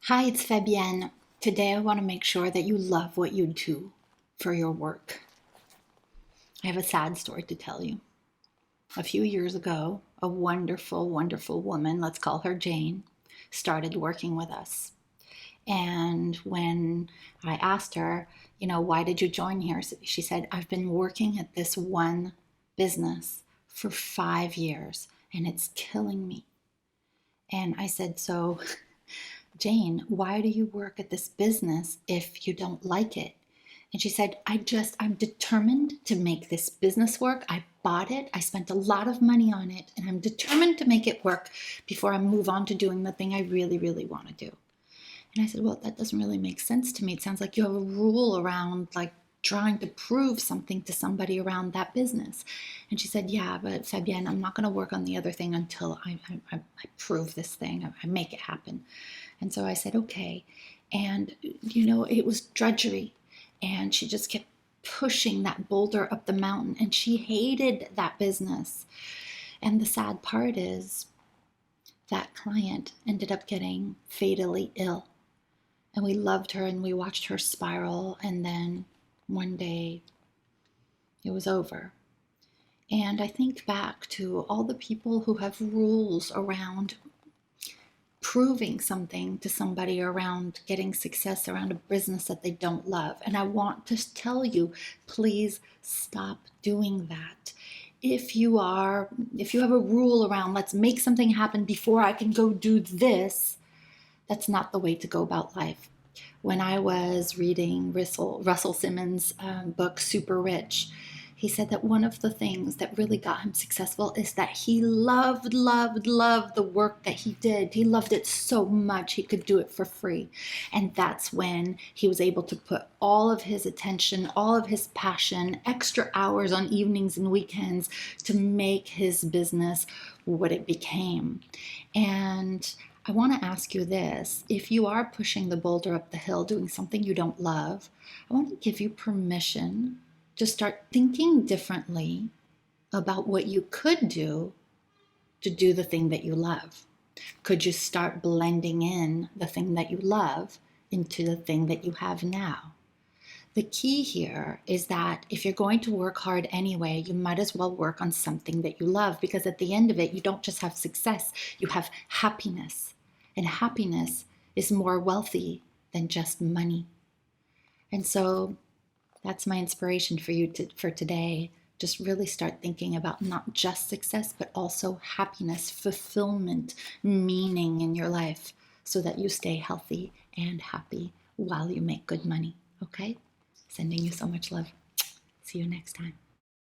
Hi, it's Fabienne. Today I want to make sure that you love what you do for your work. I have a sad story to tell you. A few years ago, a wonderful, wonderful woman, let's call her Jane, started working with us. And when I asked her, why did you join here? She said, I've been working at this one business for 5 years and it's killing me. And I said, so Jane, why do you work at this business if you don't like it? And she said, I'm determined to make this business work. I bought it. I spent a lot of money on it, and I'm determined to make it work before I move on to doing the thing I really, really want to do. And I said, well, that doesn't really make sense to me. It sounds like you have a rule around like trying to prove something to somebody around that business. And she said, yeah, but Fabienne, I'm not going to work on the other thing until I prove this thing. I make it happen. And so I said, okay. And, it was drudgery. And she just kept pushing that boulder up the mountain. And she hated that business. And the sad part is that client ended up getting fatally ill. And we loved her and we watched her spiral. And then one day it was over. And I think back to all the people who have rules around proving something to somebody, around getting success around a business that they don't love. And I want to tell you, please stop doing that. If you have a rule around let's make something happen before I can go do this, that's not the way to go about life. When I was reading Russell Simmons' book, Super Rich, he said that one of the things that really got him successful is that he loved, loved, loved the work that he did. He loved it so much he could do it for free. And that's when he was able to put all of his attention, all of his passion, extra hours on evenings and weekends to make his business what it became. And I want to ask you this. If you are pushing the boulder up the hill, doing something you don't love, I want to give you permission to start thinking differently about what you could do to do the thing that you love. Could you start blending in the thing that you love into the thing that you have now? The key here is that if you're going to work hard anyway, you might as well work on something that you love, because at the end of it, you don't just have success, you have happiness. And happiness is more wealthy than just money. And so that's my inspiration for you for today. Just really start thinking about not just success, but also happiness, fulfillment, meaning in your life, so that you stay healthy and happy while you make good money. Okay? Sending you so much love. See you next time.